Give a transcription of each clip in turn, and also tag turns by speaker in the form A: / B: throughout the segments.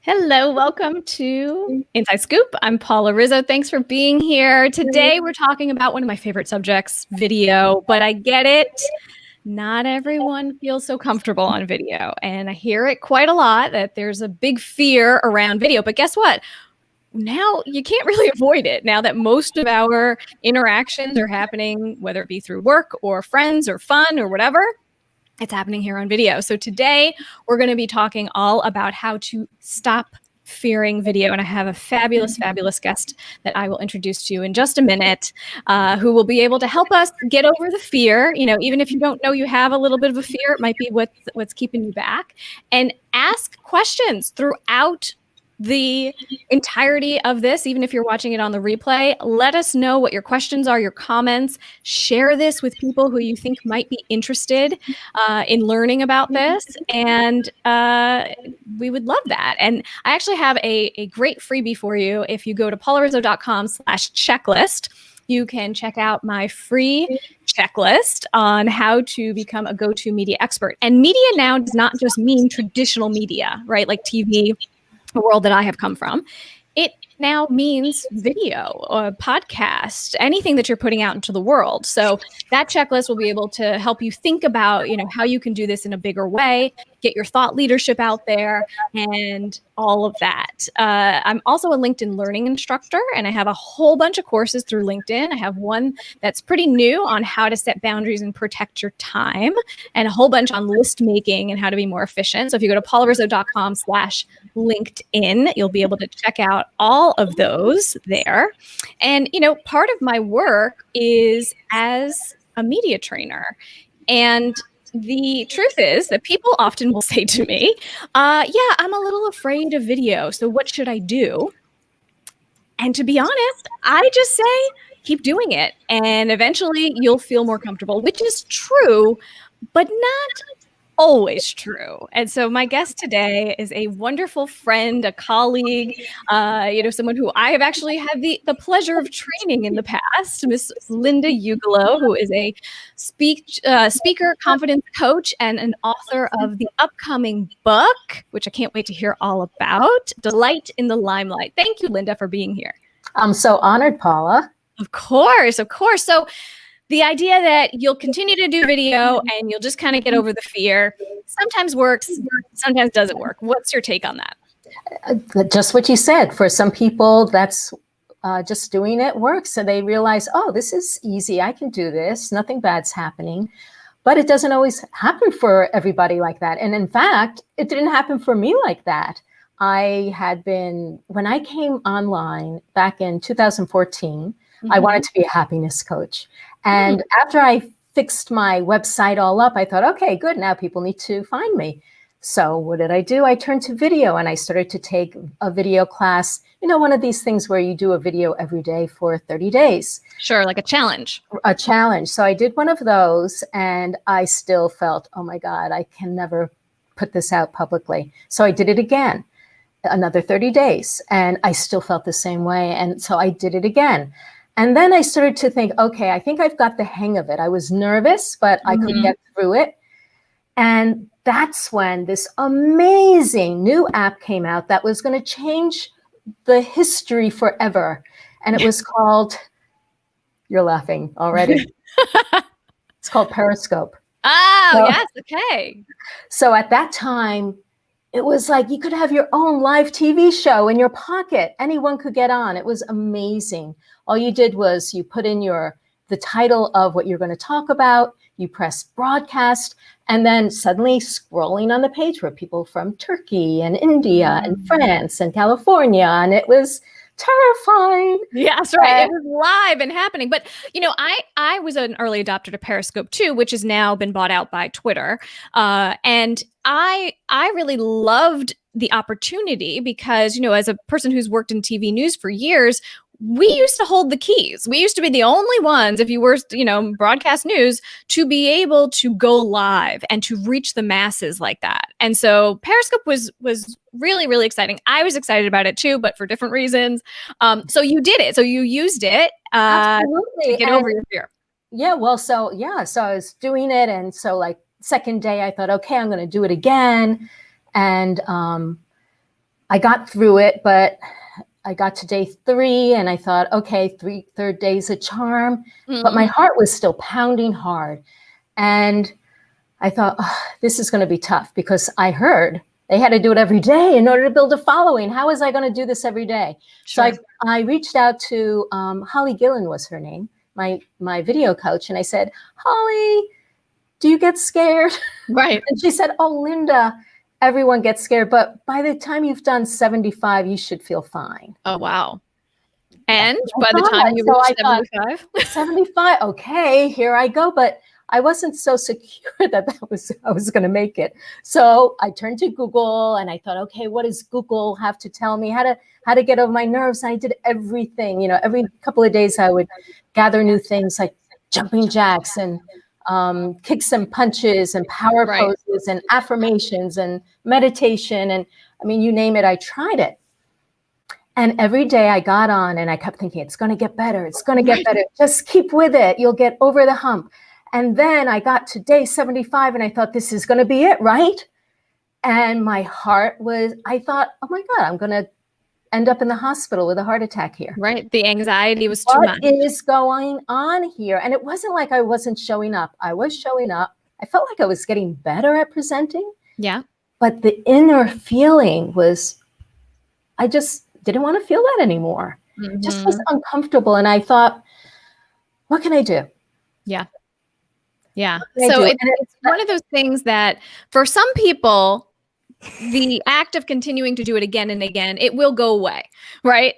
A: Hello, welcome to Inside Scoop. I'm Paula Rizzo. Thanks for being here. Today we're talking about one of my favorite subjects, video, but I get it. Not everyone feels so comfortable on video, and I hear it quite a lot that there's a big fear around video, but guess what? Now you can't really avoid it now that most of our interactions are happening, whether it be through work or friends or fun or whatever. It's happening here on video. So today we're going to be talking all about how to stop fearing video. And I have a fabulous guest that I will introduce to you in just a minute, who will be able to help us get over the fear. You know, even if you don't know you have a little bit of a fear, it might be what's keeping you back, and ask questions throughout the entirety of this. Even if you're watching it on the replay, let us know what your questions are, your comments. Share this with people who you think might be interested in learning about this, and we would love that. And I actually have a great freebie for you. If you go to paularizzo.com/checklist, you can check out my free checklist on how to become a go-to media expert. And media now does not just mean traditional media, right? Like TV, the world that I have come from. It now means video or podcast, anything that you're putting out into the world. So that checklist will be able to help you think about, how you can do this in a bigger way, get your thought leadership out there, and all of that. I'm also a LinkedIn learning instructor, and I have a whole bunch of courses through LinkedIn. I have one that's pretty new on how to set boundaries and protect your time, and a whole bunch on list making and how to be more efficient. So if you go to paularizzo.com/LinkedIn, you'll be able to check out all of those there. And, part of my work is as a media trainer. And the truth is that people often will say to me, yeah, I'm a little afraid of video, so what should I do? And to be honest, I just say, keep doing it. And eventually you'll feel more comfortable, which is true, but not always true. And so my guest today is a wonderful friend, a colleague, someone who I have actually had the pleasure of training in the past, Miss Linda Ugelow, who is a speaker, confidence coach, and an author of the upcoming book, which I can't wait to hear all about, Delight in the Limelight. Thank you, Linda, for being here.
B: I'm so honored, Paula.
A: Of course. So the idea that you'll continue to do video and you'll just kind of get over the fear sometimes works, sometimes doesn't work. What's your take on that?
B: Just what you said. For some people, that's just doing it works. So they realize, oh, this is easy. I can do this. Nothing bad's happening. But it doesn't always happen for everybody like that. And in fact, it didn't happen for me like that. When I came online back in 2014, I wanted to be a happiness coach. And after I fixed my website all up, I thought, okay, good. Now people need to find me. So what did I do? I turned to video and I started to take a video class, one of these things where you do a video every day for 30 days.
A: Sure, like a challenge.
B: A challenge. So I did one of those and I still felt, oh my God, I can never put this out publicly. So I did it again, another 30 days, and I still felt the same way. And so I did it again. And then I started to think, okay, I think I've got the hang of it. I was nervous, but I could get through it. And that's when this amazing new app came out that was going to change the history forever. And it was called, you're laughing already. It's called Periscope.
A: Oh, yes. Okay.
B: So at that time, it was like you could have your own live TV show in your pocket. Anyone could get on. It was amazing. All you did was you put in the title of what you're going to talk about, you press broadcast, and then suddenly scrolling on the page were people from Turkey and India and France and California, and it was terrifying.
A: Yes, right. It was live and happening. But, I was an early adopter to Periscope too, which has now been bought out by Twitter. And I really loved the opportunity because, as a person who's worked in TV news for years, we used to hold the keys. We used to be the only ones, if you were, broadcast news, to be able to go live and to reach the masses like that. And so Periscope was really, really exciting. I was excited about it too, but for different reasons. So you did it. So you used it to get over your fear.
B: Yeah. Well, so I was doing it. And so second day, I thought, okay, I'm going to do it again. And I got through it, but I got to day 3 and I thought, okay, third day's a charm, but my heart was still pounding hard. And I thought, oh, this is going to be tough because I heard they had to do it every day in order to build a following. How was I going to do this every day?
A: Sure.
B: So I reached out to Holly Gillen was her name, my video coach. And I said, Holly, do you get scared?
A: Right.
B: And she said, oh, Linda, everyone gets scared. But by the time you've done 75, you should feel fine.
A: Oh, wow. And by the time you reach 75?
B: 75, okay, here I go. But I wasn't so secure that I was going to make it. So I turned to Google and I thought, okay, what does Google have to tell me? How to get over my nerves? And I did everything. You know, every couple of days I would gather new things like jumping jacks and kicks and punches and power poses and affirmations and meditation. And I mean, you name it, I tried it. And every day I got on and I kept thinking, it's going to get better. It's going to get better. Just keep with it. You'll get over the hump. And then I got to day 75 and I thought, this is going to be it, right? And my heart I thought, oh my God, I'm going to end up in the hospital with a heart attack here.
A: Right. The anxiety was too much.
B: What is going on here? And it wasn't like I wasn't showing up. I was showing up. I felt like I was getting better at presenting.
A: Yeah.
B: But the inner feeling was, I just didn't want to feel that anymore. It just was uncomfortable. And I thought, what can I do?
A: Yeah. Yeah. So it's one of those things that for some people, the act of continuing to do it again and again, it will go away, right?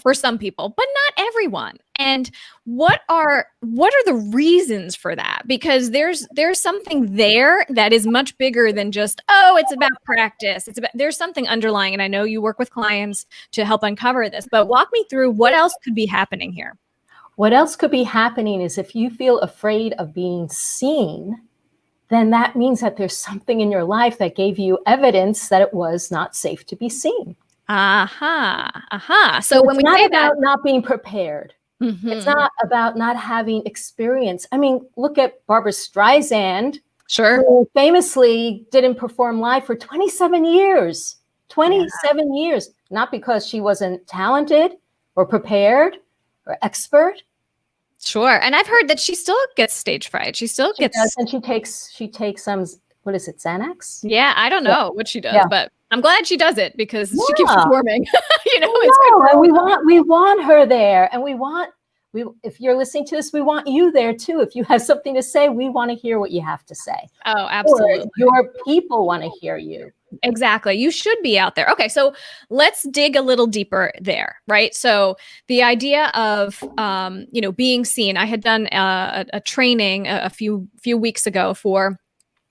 A: For some people, but not everyone. And what are the reasons for that? Because there's something there that is much bigger than just, oh, it's about practice. There's something underlying. And I know you work with clients to help uncover this, but walk me through what else could be happening here.
B: What else could be happening is if you feel afraid of being seen, then that means that there's something in your life that gave you evidence that it was not safe to be seen.
A: So when we say
B: about not being prepared, it's not about not having experience. I mean, look at Barbra Streisand, who famously didn't perform live for 27 years. 27 years, not because she wasn't talented or prepared or expert.
A: Sure. And I've heard that she still gets stage fright. She does,
B: and she takes some, what is it, Xanax?
A: Yeah, I don't know what she does, but I'm glad she does it because she keeps performing. It's good.
B: And we want her there, and if you're listening to this, we want you there too. If you have something to say, we want to hear what you have to say.
A: Oh, absolutely.
B: Or your people want to hear you.
A: Exactly. You should be out there. Okay. So let's dig a little deeper there, right? So the idea of, being seen, I had done a training a few weeks ago for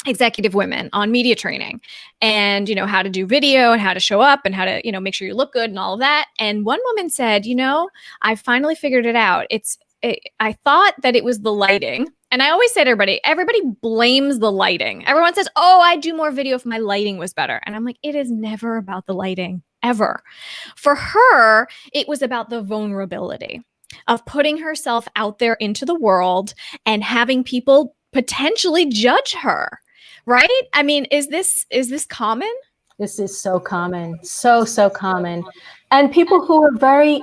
A: executive women on media training and, how to do video and how to show up and how to, make sure you look good and all of that. And one woman said, I finally figured it out. I thought that it was the lighting. And I always say to everybody blames the lighting. Everyone says, oh, I'd do more video if my lighting was better. And I'm like, it is never about the lighting, ever. For her, it was about the vulnerability of putting herself out there into the world and having people potentially judge her, right? I mean, is this common?
B: This is so common, so common. And people who are very,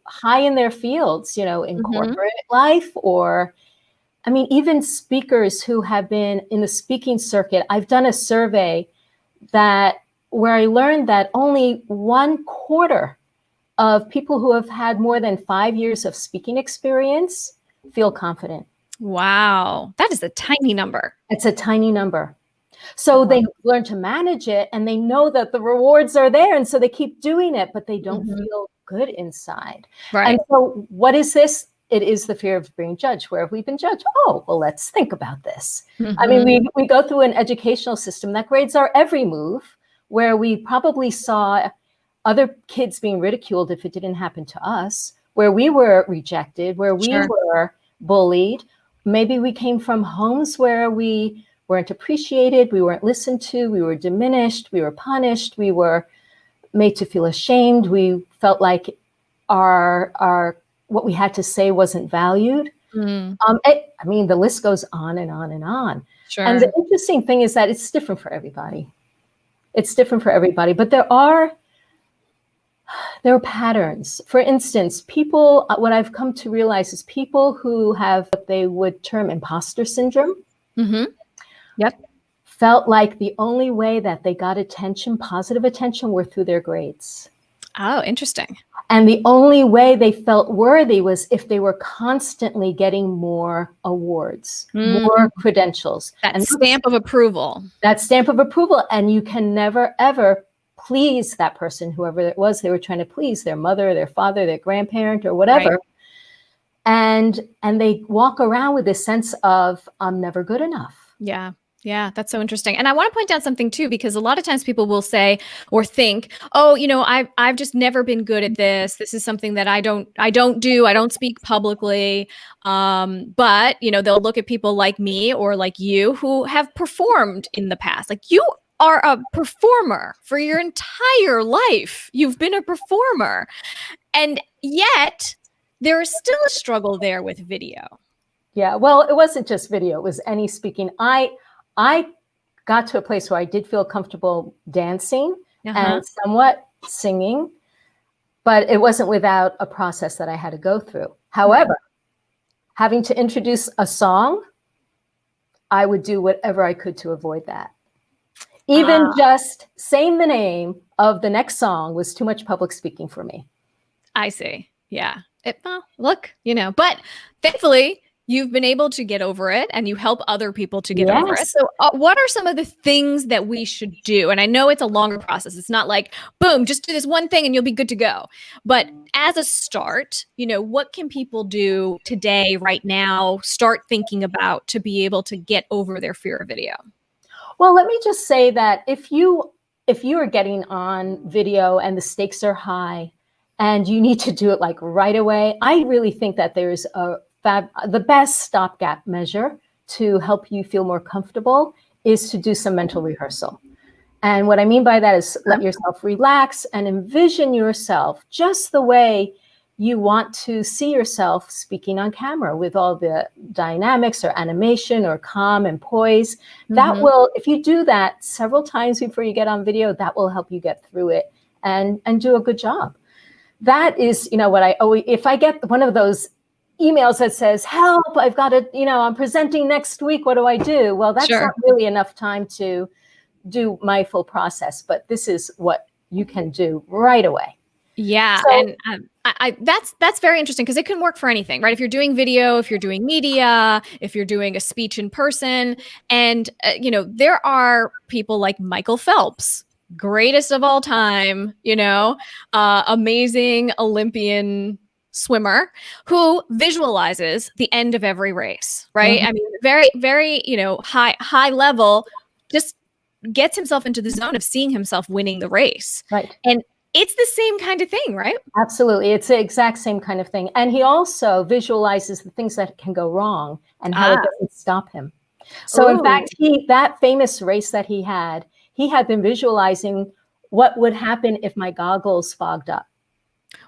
B: high in their fields, in corporate life, or I mean, even speakers who have been in the speaking circuit. I've done a survey where I learned that only 1/4 of people who have had more than 5 years of speaking experience feel confident.
A: Wow. That is a tiny number.
B: It's a tiny number. So they learn to manage it and they know that the rewards are there. And so they keep doing it, but they don't feel good inside.
A: Right.
B: And so what is this? It is the fear of being judged. Where have we been judged? Oh, well, let's think about this. I mean, we go through an educational system that grades our every move, where we probably saw other kids being ridiculed if it didn't happen to us, where we were rejected, where we were bullied. Maybe we came from homes where we weren't appreciated, we weren't listened to, we were diminished, we were punished, we were made to feel ashamed. We felt like our what we had to say wasn't valued. The list goes on and on and on.
A: Sure.
B: And the interesting thing is that it's different for everybody. It's different for everybody. But there are There are patterns. For instance, people, what I've come to realize is people who have what they would term imposter syndrome.
A: Mm-hmm. Yep.
B: Felt like the only way that they got attention, positive attention, were through their grades.
A: Oh, interesting.
B: And the only way they felt worthy was if they were constantly getting more awards, more credentials.
A: That stamp of approval.
B: That stamp of approval. And you can never, ever please that person, whoever it was they were trying to please, their mother, their father, their grandparent, or whatever.
A: Right.
B: And they walk around with this sense of, I'm never good enough.
A: Yeah. Yeah, that's so interesting. And I want to point out something too, because a lot of times people will say or think, oh, I've just never been good at this. This is something that I don't do. I don't speak publicly. But they'll look at people like me or like you who have performed in the past. Like, you are a performer for your entire life. You've been a performer. And yet there is still a struggle there with video.
B: Yeah, well, it wasn't just video. It was any speaking. I got to a place where I did feel comfortable dancing and somewhat singing, but it wasn't without a process that I had to go through. However, having to introduce a song, I would do whatever I could to avoid that. Even just saying the name of the next song was too much public speaking for me.
A: I see. Yeah. Look, but thankfully, you've been able to get over it and you help other people to get over it. So what are some of the things that we should do? And I know it's a longer process. It's not like, boom, just do this one thing and you'll be good to go. But as a start, what can people do today, right now, start thinking about to be able to get over their fear of video?
B: Well, let me just say that if you are getting on video and the stakes are high and you need to do it like right away, I really think that there's the best stopgap measure to help you feel more comfortable is to do some mental rehearsal. And what I mean by that is let yourself relax and envision yourself just the way you want to see yourself speaking on camera, with all the dynamics or animation or calm and poise. That will, if you do that several times before you get on video, that will help you get through it and do a good job. That is, what I always, if I get one of those emails that says, help, I've got to, I'm presenting next week, what do I do? Well, that's not really enough time to do my full process, but this is what you can do right away.
A: Yeah. So, and that's very interesting, because it can work for anything, right? If you're doing video, if you're doing media, if you're doing a speech in person, and, there are people like Michael Phelps, greatest of all time, amazing Olympian swimmer, who visualizes the end of every race, right? I mean, very, very, high level, just gets himself into the zone of seeing himself winning the race.
B: Right.
A: And it's the same kind of thing, right?
B: Absolutely. It's the exact same kind of thing. And he also visualizes the things that can go wrong and how it doesn't stop him. So in fact, that famous race that he had been visualizing what would happen if my goggles fogged up.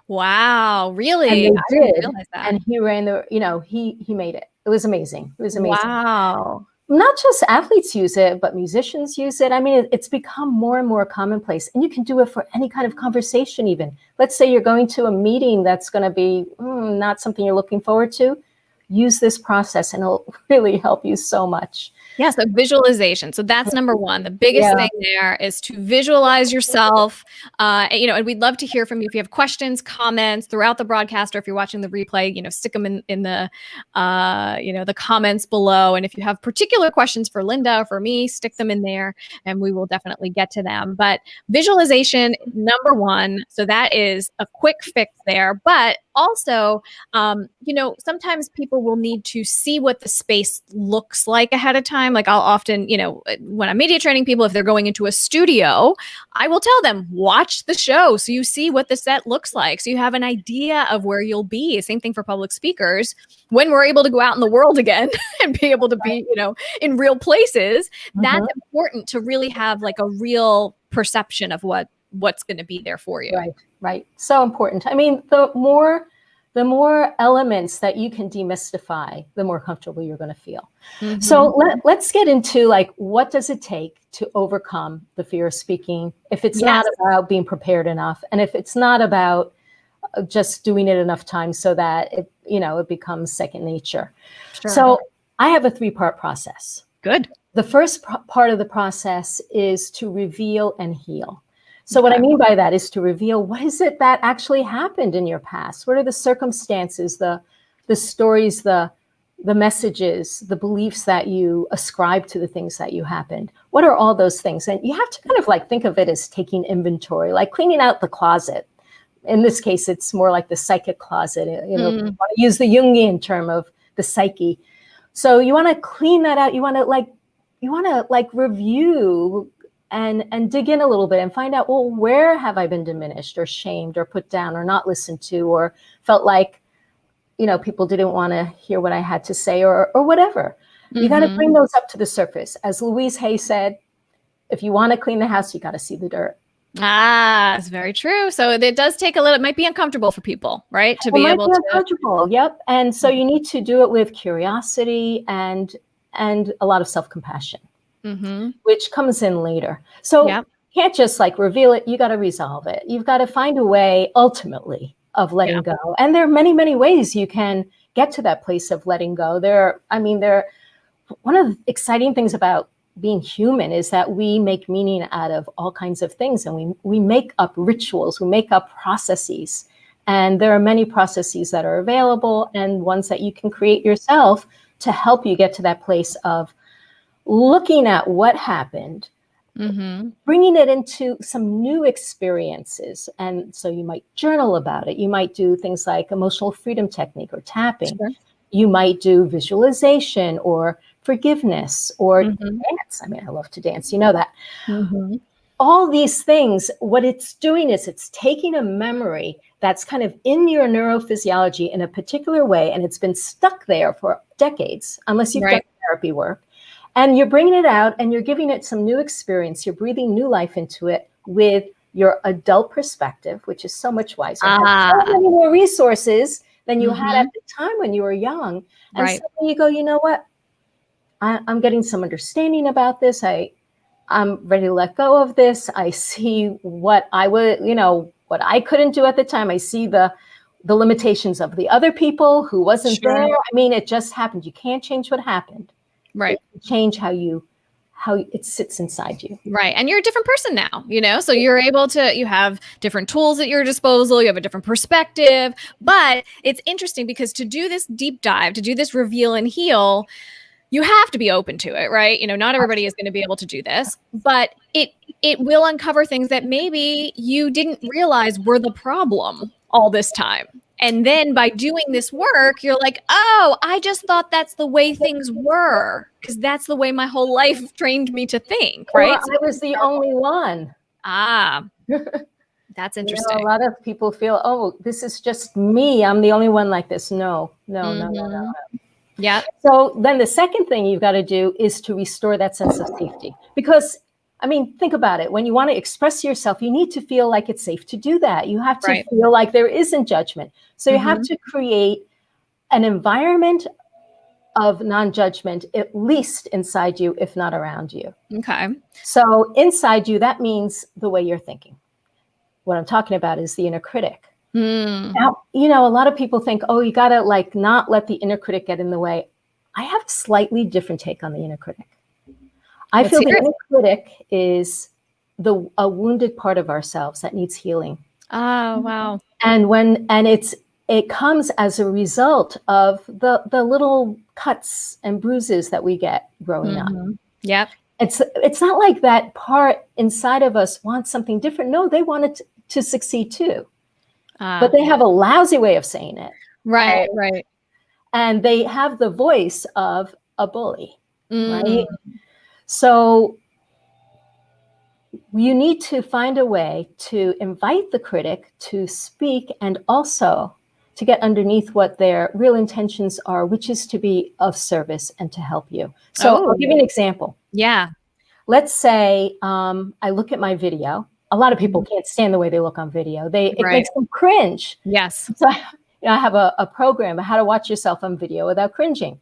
A: Wow, really?
B: And they
A: I
B: did.
A: didn't realize that.
B: And he ran he made it. It was amazing. It was amazing.
A: Wow.
B: Not just athletes use it, but musicians use it. I mean, it's become more and more commonplace, and you can do it for any kind of conversation. Even let's say you're going to a meeting that's going to be not something you're looking forward to. Use this process and it'll really help you so much.
A: Yeah, so visualization. So that's number one. The biggest thing there is to visualize yourself. And we'd love to hear from you. If you have questions, comments throughout the broadcast, or if you're watching the replay, stick them in the, the comments below. And if you have particular questions for Linda or for me, stick them in there and we will definitely get to them. But visualization, number one. So that is a quick fix there. But also, sometimes people will need to see what the space looks like ahead of time. Like, I'll often, when I'm media training people, if they're going into a studio, I will tell them, watch the show so you see what the set looks like, so you have an idea of where you'll be. Same thing for public speakers. When we're able to go out in the world again and be able to be, in real places, that's important to really have like a real perception of what's going to be there for you.
B: Right. So important. I mean, the more the more elements that you can demystify, the more comfortable you're going to feel.
A: Mm-hmm.
B: So let's get into like, what does it take to overcome the fear of speaking if it's not about being prepared enough, and if it's not about just doing it enough times so that it, it becomes second nature.
A: Sure.
B: So I have a 3-part process.
A: Good.
B: The first part of the process is to reveal and heal. So what I mean by that is to reveal, what is it that actually happened in your past? What are the circumstances, the stories, the messages, the beliefs that you ascribe to the things that you happened? What are all those things? And you have to kind of like think of it as taking inventory, like cleaning out the closet. In this case, it's more like the psychic closet. You want to use the Jungian term of the psyche. So you want to clean that out. You want to review and dig in a little bit and find out, well, where have I been diminished or shamed or put down or not listened to, or felt like, people didn't want to hear what I had to say, or whatever. You got to bring those up to the surface. As Louise Hay said, if you want to clean the house, you got to see the dirt.
A: That's very true. So it does take it might be uncomfortable for people, right? To be able to.
B: Uncomfortable. Yep. And so you need to do it with curiosity and a lot of self-compassion, which comes in later. So you can't just like reveal it. You got to resolve it. You've got to find a way ultimately of letting go. And there are many, many ways you can get to that place of letting go. One of the exciting things about being human is that we make meaning out of all kinds of things, and we make up rituals, we make up processes, and there are many processes that are available and ones that you can create yourself to help you get to that place of looking at what happened, bringing it into some new experiences. And so you might journal about it. You might do things like emotional freedom technique or tapping. Sure. You might do visualization or forgiveness or dance. I mean, I love to dance. You know that. All these things, what it's doing is it's taking a memory that's kind of in your neurophysiology in a particular way, and it's been stuck there for decades, unless you've done therapy work. And you're bringing it out and you're giving it some new experience. You're breathing new life into it with your adult perspective, which is so much wiser. So many more resources than you had at the time when you were young. And so you go, you know what? I'm getting some understanding about this. I'm ready to let go of this. I see what I would, what I couldn't do at the time. I see the limitations of the other people who wasn't there. I mean, it just happened. You can't change what happened. Right. You can change how it sits inside you.
A: Right. And you're a different person now, so you're able to, you have different tools at your disposal. You have a different perspective, but it's interesting because to do this deep dive, to do this reveal and heal, you have to be open to it, right? Not everybody is going to be able to do this, but it will uncover things that maybe you didn't realize were the problem all this time. And then by doing this work, you're like, oh, I just thought that's the way things were, because that's the way my whole life trained me to think, right?
B: Well, I was the only one.
A: That's interesting.
B: A lot of people feel, oh, this is just me. I'm the only one like this. No.
A: Yeah.
B: So then the second thing you've got to do is to restore that sense of safety. Because, I mean, think about it. When you want to express yourself, you need to feel like it's safe to do that. You have to feel like there isn't judgment. So you have to create an environment of non-judgment, at least inside you, if not around you.
A: Okay.
B: So inside you, that means the way you're thinking. What I'm talking about is the inner critic. Now, a lot of people think, oh, you got to not let the inner critic get in the way. I have a slightly different take on the inner critic. I feel the inner critic is a wounded part of ourselves that needs healing.
A: Oh, wow.
B: And it comes as a result of the little cuts and bruises that we get growing up.
A: Yep.
B: It's not like that part inside of us wants something different. No, they want it to succeed too. But they have a lousy way of saying it.
A: Right.
B: And they have the voice of a bully, right? So you need to find a way to invite the critic to speak and also to get underneath what their real intentions are, which is to be of service and to help you. So I'll give you an example.
A: Yeah.
B: Let's say I look at my video. A lot of people can't stand the way they look on video. It makes them cringe.
A: Yes.
B: So I have a program, how to watch yourself on video without cringing.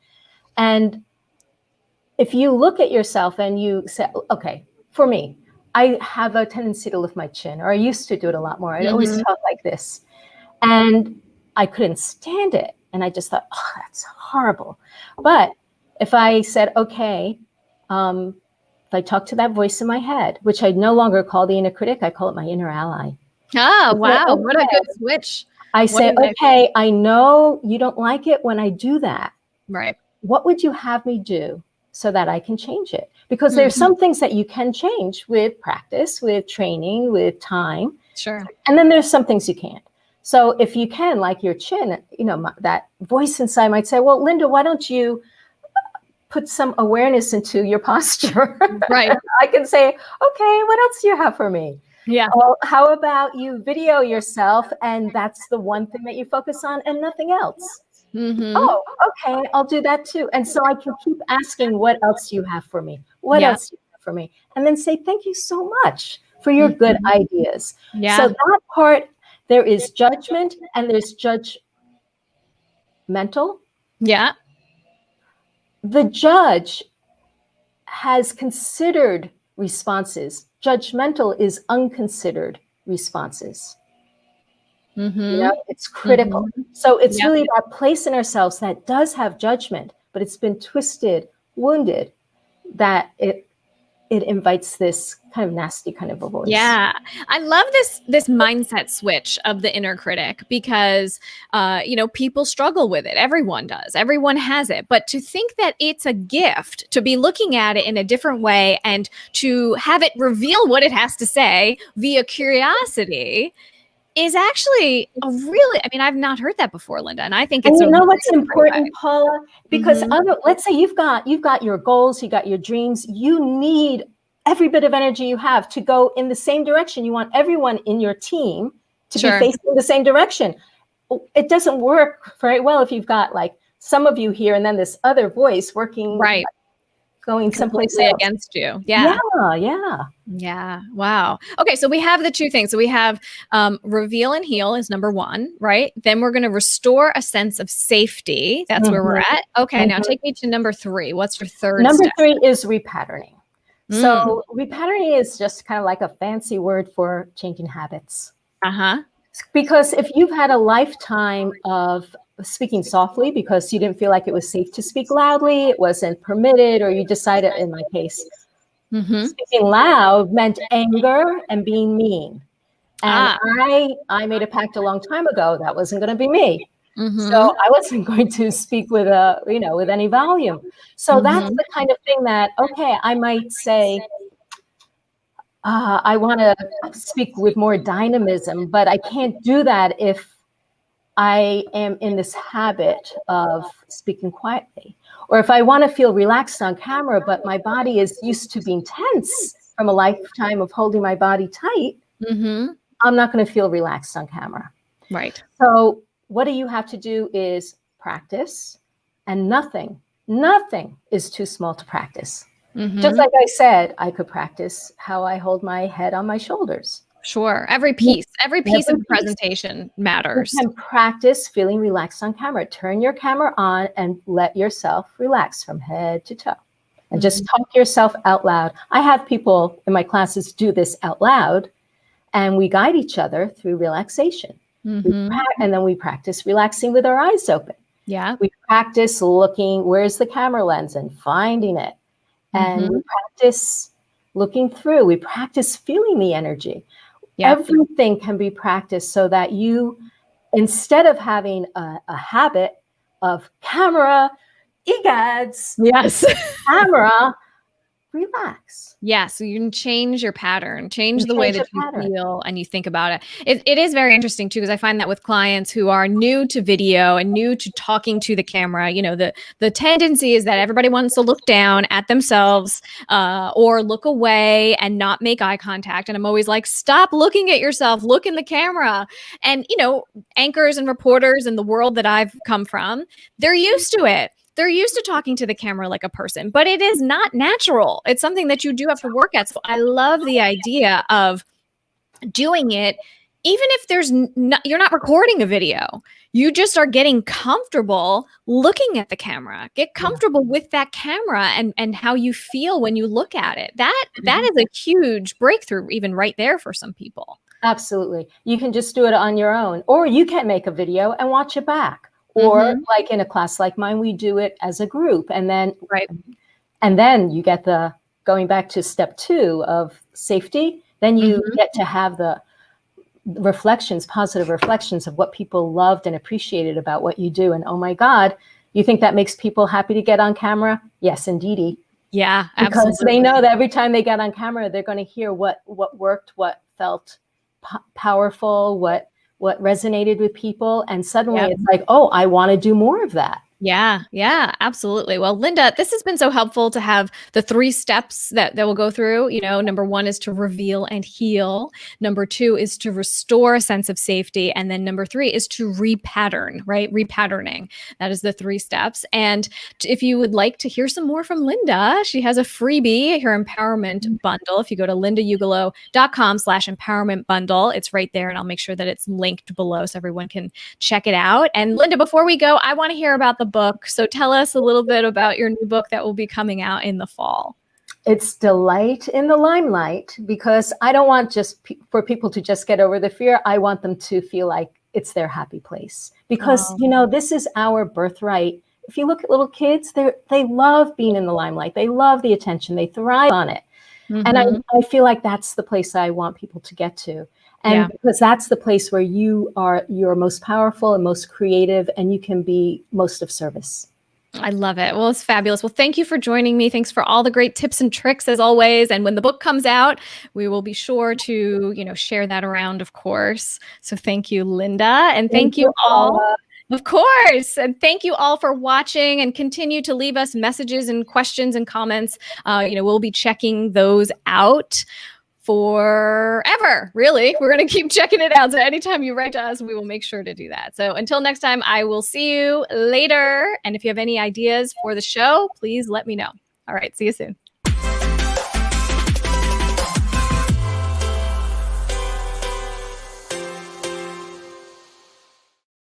B: And if you look at yourself and you say, okay, for me, I have a tendency to lift my chin, or I used to do it a lot more. I always felt like this. And I couldn't stand it. And I just thought, oh, that's horrible. But if I said, okay, if I talk to that voice in my head, which I no longer call the inner critic, I call it my inner ally.
A: Oh, wow.
B: Okay.
A: What a good switch.
B: I say, okay, I know you don't like it when I do that.
A: Right.
B: What would you have me do so that I can change it? Because there's some things that you can change with practice, with training, with time.
A: Sure.
B: And then there's some things you can't. So if you can, like your chin, that voice inside might say, well, Linda, why don't you put some awareness into your posture?
A: Right.
B: I can say, okay, what else do you have for me?
A: Yeah.
B: Well, how about you video yourself and that's the one thing that you focus on and nothing else? Oh, okay, I'll do that too. And so I can keep asking, what else do you have for me? What else do you have for me? And then say, thank you so much for your good ideas.
A: Yeah.
B: So that part, there is judgment and there's judgmental.
A: Yeah.
B: The judge has considered responses. Judgmental is unconsidered responses. It's critical. So it's really that place in ourselves that does have judgment, but it's been twisted, wounded, that it invites this kind of nasty kind of a voice.
A: Yeah. I love this mindset switch of the inner critic because, people struggle with it. Everyone does. Everyone has it. But to think that it's a gift, to be looking at it in a different way and to have it reveal what it has to say via curiosity is actually I've not heard that before, Linda. And I think it's
B: what's important, Paula? Because let's say you've got your goals, you got your dreams, you need every bit of energy you have to go in the same direction. You want everyone in your team to be facing the same direction. It doesn't work very well if you've got like some of you here and then this other voice working, going someplace else
A: against you. Yeah. Wow. Okay. So we have the two things. So we have reveal and heal is number one, right? Then we're going to restore a sense of safety. That's where we're at. Okay. Now take me to number three. What's your third
B: Number
A: step?
B: 3 is repatterning. So repatterning is just kind of like a fancy word for changing habits. Because if you've had a lifetime of speaking softly because you didn't feel like it was safe to speak loudly, it wasn't permitted, or you decided, in my case, speaking loud meant anger and being mean. And I made a pact a long time ago that wasn't going to be me. So I wasn't going to speak with with any volume. So that's the kind of thing that, okay, I might say, I want to speak with more dynamism, but I can't do that if I am in this habit of speaking quietly. Or if I want to feel relaxed on camera, but my body is used to being tense from a lifetime of holding my body tight, I'm not going to feel relaxed on camera.
A: Right.
B: So what you have to do is practice, and nothing is too small to practice. Just like I said, I could practice how I hold my head on my shoulders.
A: Sure. Every piece of the presentation matters.
B: You can practice feeling relaxed on camera. Turn your camera on and let yourself relax from head to toe. And just talk yourself out loud. I have people in my classes do this out loud, and we guide each other through relaxation. And then we practice relaxing with our eyes open.
A: Yeah.
B: We practice looking, where's the camera lens, and finding it. And we practice looking through. We practice feeling the energy. Everything can be practiced so that you, instead of having a habit of camera, egads, camera, relax.
A: Yeah. So you can change your pattern, change the way that you feel and you think about it. It is very interesting too, because I find that with clients who are new to video and new to talking to the camera, the tendency is that everybody wants to look down at themselves or look away and not make eye contact. And I'm always like, stop looking at yourself, look in the camera. And, anchors and reporters in the world that I've come from, they're used to it. They're used to talking to the camera like a person, but it is not natural. It's something that you do have to work at. So I love the idea of doing it, even if you're not recording a video. you just are getting comfortable looking at the camera. Get comfortable with that camera and how you feel when you look at it. That is a huge breakthrough even right there for some people.
B: Absolutely. You can just do it on your own, or you can make a video and watch it back. Or like in a class like mine, we do it as a group, and then you get the, going back to step 2 of safety, then you get to have the reflections, positive reflections of what people loved and appreciated about what you do. And oh my God, you think that makes people happy to get on camera? Yes, indeedy.
A: Yeah,
B: because
A: absolutely.
B: they know that every time they get on camera, they're going to hear what worked, what felt powerful, what resonated with people. And suddenly it's like, oh, I want to do more of that.
A: Yeah, absolutely. Well, Linda, this has been so helpful to have the 3 steps that we'll go through. You know, number 1 is to reveal and heal. Number 2 is to restore a sense of safety. And then number 3 is to repattern, right? Repatterning. That is the 3 steps. And if you would like to hear some more from Linda, she has a freebie, her empowerment bundle. If you go to lindaugelow.com/empowerment bundle, it's right there. And I'll make sure that it's linked below so everyone can check it out. And Linda, before we go, I want to hear about the book. So tell us a little bit about your new book that will be coming out in the fall.
B: It's Delight in the Limelight, because I don't want just for people to just get over the fear. I want them to feel like it's their happy place, because, you know, this is our birthright. If you look at little kids, they love being in the limelight. They love the attention. They thrive on it. And I feel like that's the place I want people to get to. And because that's the place where you're most powerful and most creative, and you can be most of service.
A: I love it. Well, it's fabulous. Well, thank you for joining me. Thanks for all the great tips and tricks as always. And when the book comes out, we will be sure to, you know, share that around, of course. So thank you, Linda. And thank you all. Of course. And thank you all for watching, and continue to leave us messages and questions and comments. You know, we'll be checking those out forever, really. We're going to keep checking it out. So anytime you write to us, we will make sure to do that. So until next time, I will see you later. And if you have any ideas for the show, please let me know. All right. See you soon.